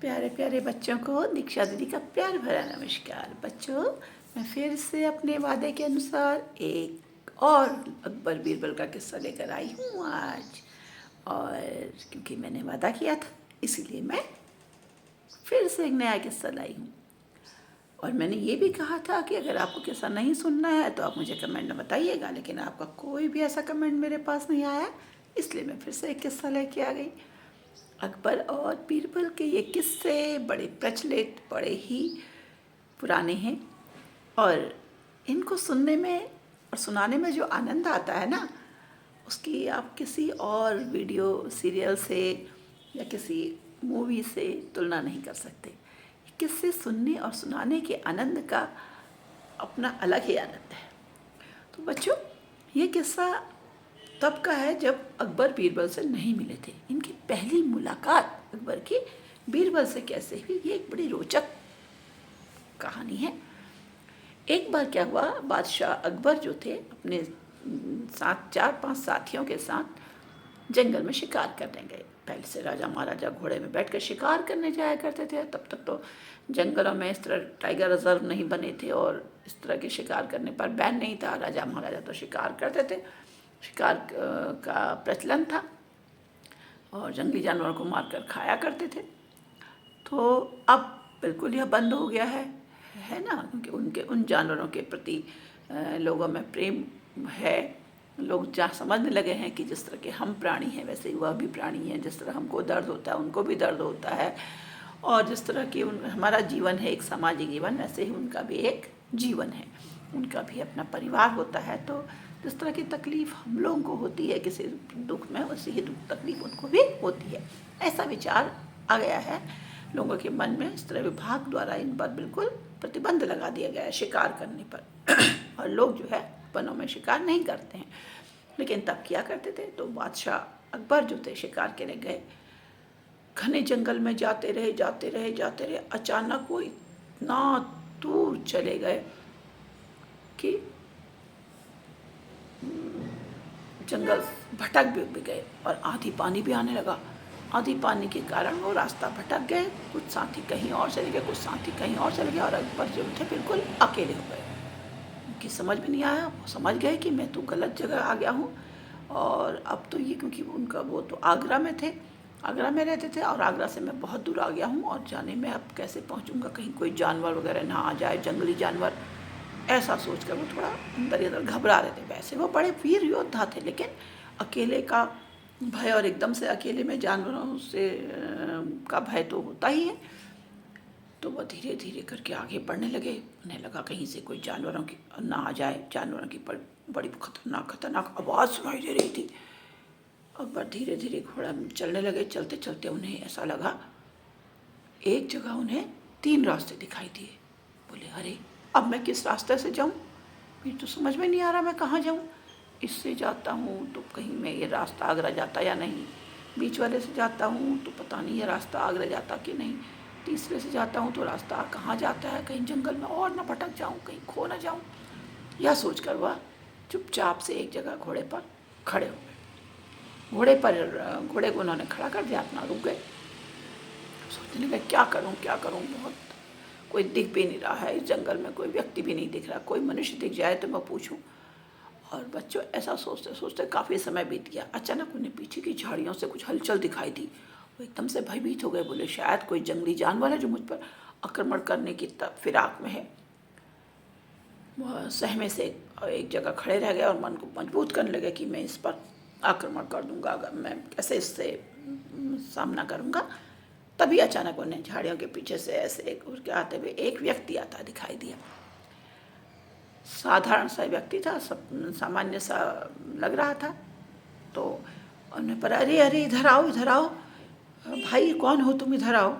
प्यारे प्यारे बच्चों को दीक्षा दीदी का प्यार भरा नमस्कार। बच्चों, मैं फिर से अपने वादे के अनुसार एक और अकबर बीरबल का किस्सा लेकर आई हूँ आज। और क्योंकि मैंने वादा किया था, इसीलिए मैं फिर से एक नया किस्सा लाई हूँ। और मैंने ये भी कहा था कि अगर आपको किस्सा नहीं सुनना है तो आप मुझे कमेंट में बताइएगा, लेकिन आपका कोई भी ऐसा कमेंट मेरे पास नहीं आया, इसलिए मैं फिर से एक किस्सा लेके आ गई। अकबर और बीरबल के ये किस्से बड़े प्रचलित, बड़े ही पुराने हैं और इनको सुनने में और सुनाने में जो आनंद आता है ना, उसकी आप किसी और वीडियो सीरियल से या किसी मूवी से तुलना नहीं कर सकते। किस्से सुनने और सुनाने के आनंद का अपना अलग ही आनंद है। तो बच्चों, ये किस्सा तब का है जब अकबर बीरबल से नहीं मिले थे। इनकी पहली मुलाकात अकबर की बीरबल से कैसे हुई, ये एक बड़ी रोचक कहानी है। एक बार क्या हुआ, बादशाह अकबर जो थे अपने साथ 4-5 साथियों के साथ जंगल में शिकार करने गए। पहले से राजा महाराजा घोड़े में बैठकर शिकार करने जाया करते थे। तब तक तो जंगलों में इस तरह टाइगर रिजर्व नहीं बने थे और इस तरह के शिकार करने पर बैन नहीं था। राजा महाराजा तो शिकार करते थे, शिकार का प्रचलन था और जंगली जानवरों को मारकर खाया करते थे। तो अब बिल्कुल यह बंद हो गया है ना, क्योंकि उनके उन जानवरों के प्रति लोगों में प्रेम है। लोग जहाँ समझने लगे हैं कि जिस तरह के हम प्राणी हैं वैसे ही वह भी प्राणी हैं। जिस तरह हमको दर्द होता है उनको भी दर्द होता है, और जिस तरह की हमारा जीवन है एक सामाजिक जीवन, वैसे ही उनका भी एक जीवन है, उनका भी अपना परिवार होता है। तो जिस तरह की तकलीफ़ हम लोगों को होती है किसी दुख में, वैसे ही दुख तकलीफ़ उनको भी होती है। ऐसा विचार आ गया है लोगों के मन में। इस तरह विभाग द्वारा इन पर बिल्कुल प्रतिबंध लगा दिया गया है शिकार करने पर और लोग जो है वनों में शिकार नहीं करते हैं। लेकिन तब किया करते थे। तो बादशाह अकबर जो थे शिकार करने गए, घने जंगल में जाते रहे। अचानक वो इतना दूर चले गए कि जंगल भटक भी गए और आंधी पानी भी आने लगा। आंधी पानी के कारण वो रास्ता भटक गए। कुछ साथी कहीं और चले गए, कुछ साथी कहीं और चले गए और अकबर जो थे बिल्कुल अकेले हो गए। उनकी समझ में नहीं आया। वो समझ गए कि मैं तो गलत जगह आ गया हूँ। और अब तो ये, क्योंकि उनका वो तो आगरा में थे, आगरा में रहते थे और आगरा से मैं बहुत दूर आ गया हूँ और जाने में अब कैसे पहुँचूँगा, कहीं कोई जानवर वगैरह ना आ जाए, जंगली जानवर, ऐसा सोचकर वो थोड़ा अंदर अंदर घबरा रहे थे। वैसे वो बड़े वीर योद्धा थे, लेकिन अकेले का भय और एकदम से अकेले में जानवरों से का भय तो होता ही है। तो वह धीरे धीरे करके आगे बढ़ने लगे। उन्हें लगा कहीं से कोई जानवरों की ना आ जाए। जानवरों की बड़ी खतरनाक आवाज़ सुनाई दे रही थी। अकबर धीरे धीरे घोड़ा चलने लगे। चलते चलते उन्हें ऐसा लगा, एक जगह उन्हें 3 रास्ते दिखाई दिए। बोले, अरे अब मैं किस रास्ते से जाऊं? मुझे तो समझ में नहीं आ रहा मैं कहाँ जाऊं। इससे जाता हूँ तो कहीं मैं ये रास्ता आगरा जाता या नहीं, बीच वाले से जाता हूँ तो पता नहीं ये रास्ता आगरा जाता कि नहीं, तीसरे से जाता हूँ तो रास्ता कहाँ जाता है, कहीं जंगल में और ना भटक जाऊँ, कहीं खो ना जाऊँ। यह सोचकर वह चुपचाप से एक जगह घोड़े पर खड़े हो गए। घोड़े को उन्होंने खड़ा कर दिया, अपना रुक गए। सोचने लगे क्या करूँ, बहुत कोई दिख भी नहीं रहा है इस जंगल में, कोई व्यक्ति भी नहीं दिख रहा, कोई मनुष्य दिख जाए तो मैं पूछूं। और बच्चों, ऐसा सोचते सोचते काफ़ी समय बीत गया। अचानक उन्हें पीछे की झाड़ियों से कुछ हलचल दिखाई दी। वो एकदम से भयभीत हो गए। बोले, शायद कोई जंगली जानवर है जो मुझ पर आक्रमण करने की फिराक में है। वह सहमे से एक जगह खड़े रह गए और मन को मजबूत करने लगे कि मैं इस पर आक्रमण कर दूंगा, अगर मैं कैसे इससे सामना करूंगा। तभी अचानक उन्हें झाड़ियों के पीछे से ऐसे उड़ के आते हुए एक व्यक्ति आता दिखाई दिया। साधारण सा व्यक्ति था, सब सामान्य सा लग रहा था। तो उन्हें पर, अरे इधर आओ भाई, कौन हो तुम, इधर आओ।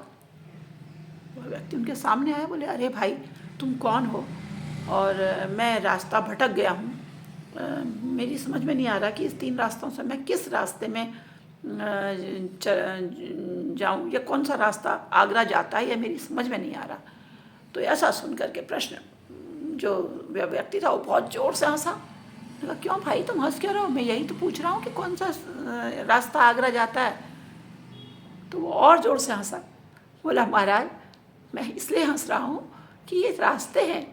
वह व्यक्ति उनके सामने आया। बोले, अरे भाई तुम कौन हो? और मैं रास्ता भटक गया हूँ। मेरी समझ में नहीं आ रहा कि इस 3 रास्तों से मैं किस रास्ते में जाऊँ, या कौन सा रास्ता आगरा जाता है, या मेरी समझ में नहीं आ रहा। तो ऐसा सुन करके प्रश्न जो व्यक्ति था वो बहुत ज़ोर से हंसा। कहा, क्यों भाई तुम हंस क्यों रहे हो? मैं यही तो पूछ रहा हूँ कि कौन सा रास्ता आगरा जाता है। तो वो और ज़ोर से हंसा। बोला महाराज मैं इसलिए हंस रहा हूँ कि ये रास्ते हैं,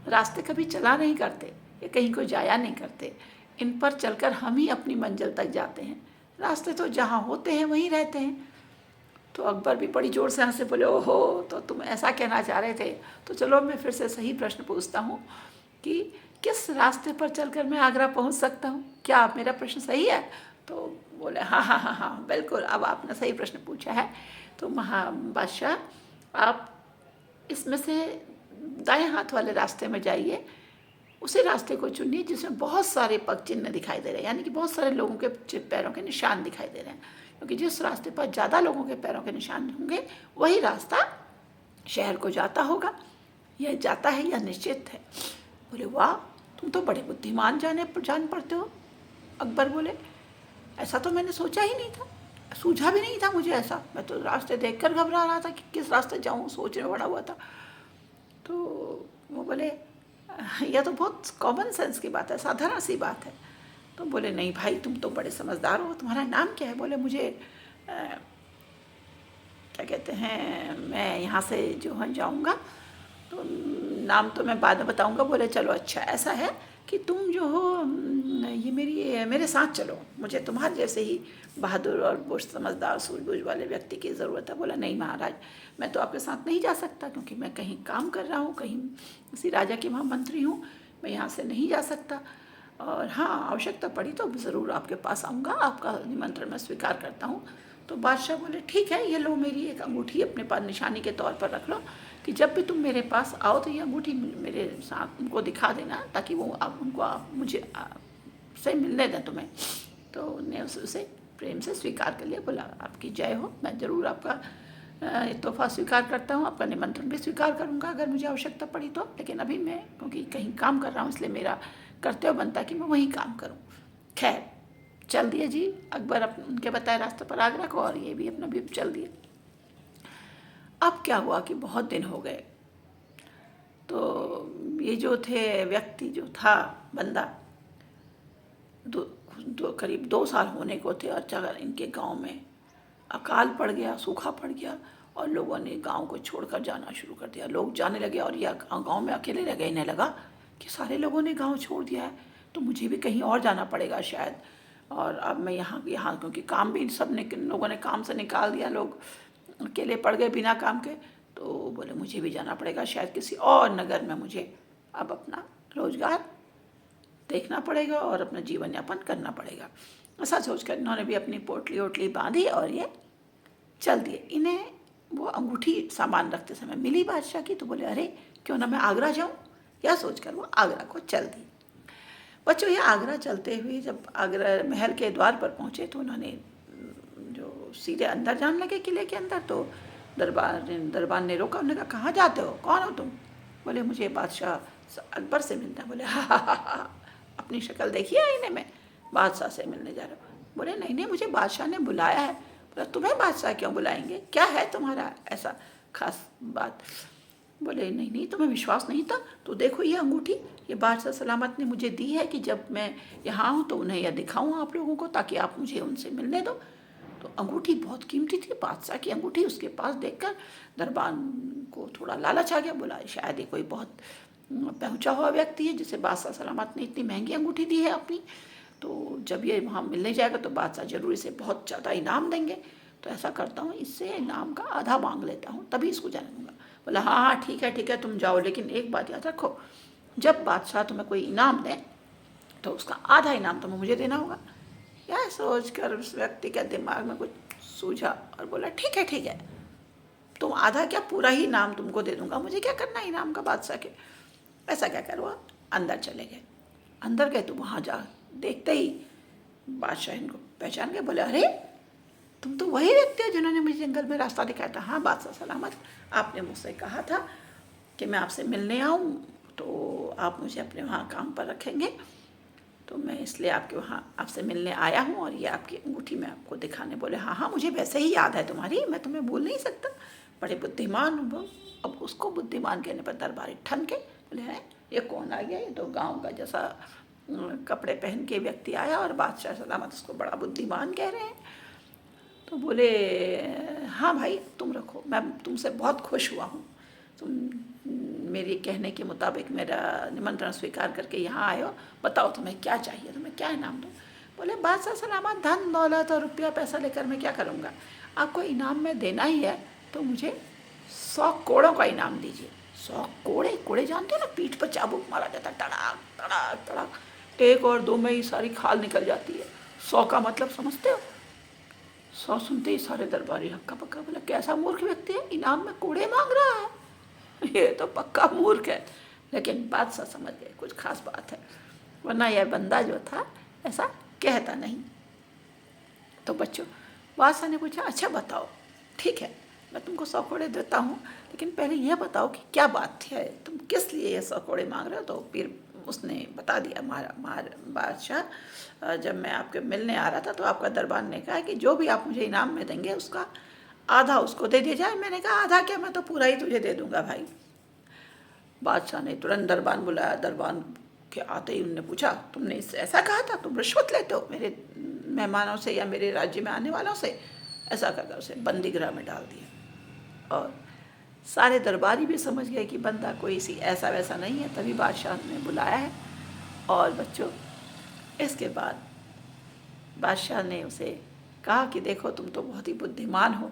रास्ते कभी चला नहीं करते, ये कहीं को जाया नहीं करते, इन पर चलकर हम ही अपनी मंजिल तक जाते हैं, रास्ते तो जहाँ होते हैं वहीं रहते हैं। तो अकबर भी बड़ी ज़ोर से हंसे, बोले ओहो तो तुम ऐसा कहना चाह रहे थे, तो चलो मैं फिर से सही प्रश्न पूछता हूँ कि किस रास्ते पर चलकर मैं आगरा पहुँच सकता हूँ, क्या मेरा प्रश्न सही है? तो बोले हाँ हाँ हाँ हाँ बिल्कुल, अब आपने सही प्रश्न पूछा है। तो बादशाह आप इसमें से दाएं हाथ वाले रास्ते में जाइए, उसी रास्ते को चुनिए जिसमें बहुत सारे पग चिन्ह दिखाई दे रहे हैं, यानी कि बहुत सारे लोगों के पैरों के निशान दिखाई दे रहे हैं, क्योंकि जिस रास्ते पर ज़्यादा लोगों के पैरों के निशान होंगे वही रास्ता शहर को जाता होगा, यह जाता है यह निश्चित है। बोले वाह तुम तो बड़े बुद्धिमान जान पड़ते हो। अकबर बोले ऐसा तो मैंने सोचा ही नहीं था, सूझा भी नहीं था मुझे ऐसा, मैं तो रास्ते देखकर घबरा रहा था कि किस रास्ते जाऊँ, सोचने पड़ा हुआ था। तो वो बोले यह तो बहुत कॉमन सेंस की बात है, साधारण सी बात है। तो बोले नहीं भाई तुम तो बड़े समझदार हो, तुम्हारा नाम क्या है? बोले मुझे क्या कहते हैं, मैं यहाँ से जो है जाऊँगा तो नाम तो मैं बाद में बताऊँगा। बोले चलो अच्छा ऐसा है कि तुम जो हो ये मेरे साथ चलो, मुझे तुम्हारे जैसे ही बहादुर और बुश समझदार सूझबूझ वाले व्यक्ति की ज़रूरत है। बोला नहीं महाराज मैं तो आपके साथ नहीं जा सकता, क्योंकि मैं कहीं काम कर रहा हूँ, कहीं किसी राजा के वहाँ मंत्री हूँ, मैं यहाँ से नहीं जा सकता, और हाँ आवश्यकता पड़ी तो ज़रूर आपके पास आऊँगा, आपका निमंत्रण मैं स्वीकार करता हूँ। तो बादशाह बोले ठीक है ये लो मेरी एक अंगूठी अपने पास निशानी के तौर पर रख लो, कि जब भी तुम मेरे पास आओ तो ये अंगूठी मेरे साथ उनको दिखा देना, ताकि वो आप मुझे से मिलने दें तुम्हें। तो उन्हें उसे प्रेम से स्वीकार कर लिया। बोला आपकी जय हो, मैं ज़रूर आपका तोहफा स्वीकार करता हूँ, आपका निमंत्रण भी स्वीकार करूँगा अगर मुझे आवश्यकता पड़ी तो, लेकिन अभी मैं क्योंकि कहीं काम कर रहा हूँ इसलिए मेरा कर्तव्य बनता है कि मैं वहीं काम करूँ। खैर चल दिए जी अकबर उनके बताए रास्ते पर आगरा को, और ये भी अपना भी चल दिए। अब क्या हुआ कि बहुत दिन हो गए, तो ये जो थे व्यक्ति जो था बंदा करीब 2 साल होने को थे, और इनके गांव में अकाल पड़ गया, सूखा पड़ गया, और लोगों ने गांव को छोड़कर जाना शुरू कर दिया। लोग जाने लगे और यह गांव में अकेले रह गए। इन्हें लगा कि सारे लोगों ने गांव छोड़ दिया है तो मुझे भी कहीं और जाना पड़ेगा शायद, और अब मैं यहाँ क्योंकि काम भी सब ने लोगों ने काम से निकाल दिया, लोग अकेले पड़ गए बिना काम के। तो बोले मुझे भी जाना पड़ेगा शायद किसी और नगर में, मुझे अब अपना रोजगार देखना पड़ेगा और अपना जीवन यापन करना पड़ेगा। ऐसा सोचकर इन्होंने भी अपनी पोटली ओटली बांधी और ये चल दिए। इन्हें वो अंगूठी सामान रखते समय मिली बादशाह की, तो बोले अरे क्यों ना मैं आगरा जाऊँ, यह सोचकर वो आगरा को चल दी। बच्चों ये आगरा चलते हुए जब आगरा महल के द्वार पर पहुँचे तो उन्होंने जो सीधे अंदर जाने लगे किले के अंदर, तो दरबार ने रोका। उन्होंने कहा कहाँ जाते हो, कौन हो तुम? बोले मुझे बादशाह अकबर से मिलना है। बोले हा अपनी शक्ल देखिए आईने में, बादशाह से मिलने जा रहे हो? बोले नहीं नहीं मुझे बादशाह ने बुलाया है। बोला तुम्हें बादशाह क्यों बुलाएंगे, क्या है तुम्हारा ऐसा खास बात? बोले नहीं नहीं तुम्हें विश्वास नहीं था तो देखो ये अंगूठी, ये बादशाह सलामत ने मुझे दी है कि जब मैं यहाँ आऊँ तो उन्हें यह दिखाऊँ आप लोगों को, ताकि आप मुझे उनसे मिलने दो। तो अंगूठी बहुत कीमती थी, बादशाह की अंगूठी उसके पास देखकर दरबार को थोड़ा लालच आ गया। बोला शायद ये कोई बहुत पहुँचा हुआ व्यक्ति है जिसे बादशाह सलामत ने इतनी महंगी अंगूठी दी है अपनी, तो जब ये वहाँ मिलने जाएगा तो बादशाह जरूर इसे बहुत ज़्यादा इनाम देंगे। तो ऐसा करता हूँ इससे इनाम का आधा मांग लेता हूँ तभी इसको जाने दूँगा। बोला हाँ हाँ ठीक है तुम जाओ, लेकिन एक बात याद रखो, जब बादशाह तुम्हें कोई इनाम दे तो उसका आधा इनाम तुम्हें मुझे देना होगा। यह सोचकर उस व्यक्ति के दिमाग में कुछ सूझा और बोला ठीक है तुम आधा क्या पूरा ही इनाम तुमको दे दूंगा, मुझे क्या करना इनाम का बादशाह के। ऐसा क्या करो, अंदर चले गए। अंदर गए तो वहाँ जा देखते ही बादशाह इनको पहचान गए। बोले अरे तुम तो वही व्यक्ति हो जिन्होंने मुझे जंगल में रास्ता दिखाया था। हाँ बादशाह सलामत, आपने मुझसे कहा था कि मैं आपसे मिलने आऊँ तो आप मुझे अपने वहाँ काम पर रखेंगे, तो मैं इसलिए आपके वहाँ आपसे मिलने आया हूँ और ये आपकी अंगूठी मैं आपको दिखाने। बोले हाँ मुझे वैसे ही याद है तुम्हारी, मैं तुम्हें भूल नहीं सकता, बड़े बुद्धिमान हो। अब उसको बुद्धिमान कहने पर दरबारी ठन के बोले हैं ये कौन आ गया, ये तो गाँव का जैसा कपड़े पहन के व्यक्ति आया और बादशाह सलामत उसको बड़ा बुद्धिमान कह रहे हैं। तो बोले हाँ भाई तुम रखो, मैं तुमसे बहुत खुश हुआ हूँ, तुम मेरे कहने के मुताबिक मेरा निमंत्रण स्वीकार करके यहाँ आए हो, बताओ तुम्हें क्या चाहिए, तुम्हें क्या इनाम दूँ। बोले बादशाह सलामत, धन दौलत और रुपया पैसा लेकर मैं क्या करूँगा, आपको इनाम में देना ही है तो मुझे 100 कोड़ों का इनाम दीजिए। 100 कोड़े, कोड़े जानते हो ना, पीठ पर चाबुक मारा जाता है, तड़ाक तड़ाक तड़ाक, एक और दो में ही सारी खाल निकल जाती है। 100 का मतलब समझते हो। 100 सुनते ही सारे दरबारी हक्का पक्का, बोला कैसा मूर्ख व्यक्ति है, इनाम में कोड़े मांग रहा है, ये तो पक्का मूर्ख है। लेकिन बादशाह समझ गए कुछ खास बात है, वरना यह बंदा जो था ऐसा कहता नहीं। तो बच्चों, बादशाह ने पूछा अच्छा बताओ, ठीक है मैं तुमको 100 कोड़े देता हूँ, लेकिन पहले यह बताओ कि क्या बात है, तुम किस लिए ये 100 कोड़े मांग रहे हो। तो फिर उसने बता दिया, बादशाह जब मैं आपके मिलने आ रहा था तो आपका दरबार ने कहा कि जो भी आप मुझे इनाम में देंगे उसका आधा उसको दे दिया जाए। मैंने कहा आधा क्या, मैं तो पूरा ही तुझे दे दूंगा भाई। बादशाह ने तुरंत दरबान बुलाया। दरबान के आते ही उन्होंने पूछा तुमने इससे ऐसा कहा था, तुम रिश्वत लेते हो मेरे मेहमानों से या मेरे राज्य में आने वालों से। ऐसा कहकर उसे बंदी गृह में डाल दिया। और सारे दरबारी भी समझ गए कि बंदा कोई सी ऐसा वैसा नहीं है, तभी बादशाह ने बुलाया है। और बच्चों, इसके बाद बादशाह ने उसे कहा कि देखो तुम तो बहुत ही बुद्धिमान हो,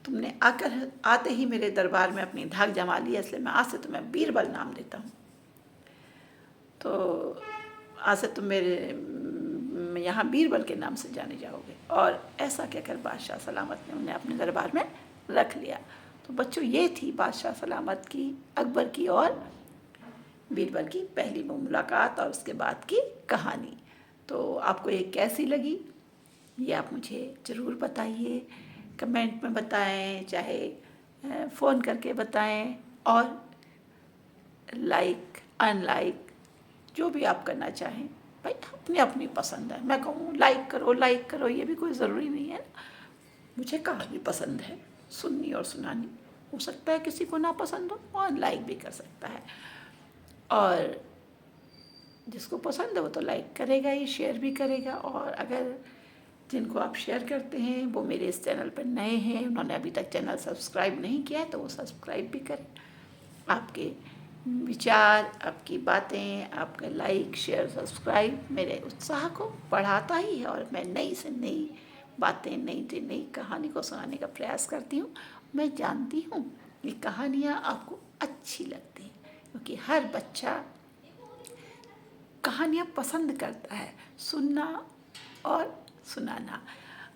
तुमने आते ही मेरे दरबार में अपनी धाक जमा ली है, इसलिए मैं आज से तुम्हें बीरबल नाम देता हूँ। तो आज से तुम मेरे यहाँ बीरबल के नाम से जाने जाओगे। और ऐसा कहकर बादशाह सलामत ने उन्हें अपने दरबार में रख लिया। तो बच्चों, ये थी बादशाह सलामत की, अकबर की और बीरबल की पहली मुलाकात और उसके बाद की कहानी। तो आपको ये कैसी लगी, ये आप मुझे ज़रूर बताइए, कमेंट में बताएं, चाहे फ़ोन करके बताएं, और लाइक अनलाइक जो भी आप करना चाहें, भाई अपनी अपनी पसंद है। मैं कहूँ लाइक करो ये भी कोई ज़रूरी नहीं है ना। मुझे कहानी पसंद है, सुननी और सुनानी, हो सकता है किसी को ना पसंद हो, और लाइक भी कर सकता है। और जिसको पसंद है वो तो लाइक करेगा ही, शेयर भी करेगा। और अगर जिनको आप शेयर करते हैं वो मेरे इस चैनल पर नए हैं, उन्होंने अभी तक चैनल सब्सक्राइब नहीं किया है, तो वो सब्सक्राइब भी करें। आपके विचार, आपकी बातें, आपका लाइक शेयर सब्सक्राइब मेरे उत्साह को बढ़ाता ही है, और मैं नई से नई बातें, नई से नई कहानी को सुनाने का प्रयास करती हूँ। मैं जानती हूँ ये कहानियाँ आपको अच्छी लगती हैं, क्योंकि हर बच्चा कहानियाँ पसंद करता है, सुनना और सुनाना।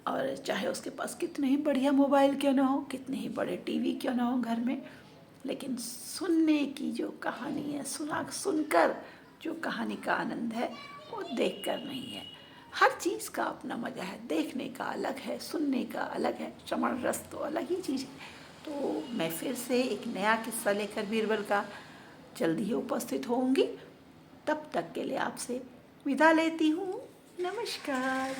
और चाहे उसके पास कितने ही बढ़िया मोबाइल क्यों ना हो, कितने ही बड़े टीवी क्यों ना हो घर में, लेकिन सुनने की जो कहानी है, सुनकर जो कहानी का आनंद है वो देखकर नहीं है। हर चीज़ का अपना मज़ा है, देखने का अलग है, सुनने का अलग है, श्रवण रस तो अलग ही चीज़ है। तो मैं फिर से एक नया किस्सा लेकर बीरबल का जल्दी ही उपस्थित होंगी। तब तक के लिए आपसे विदा लेती हूँ। नमस्कार।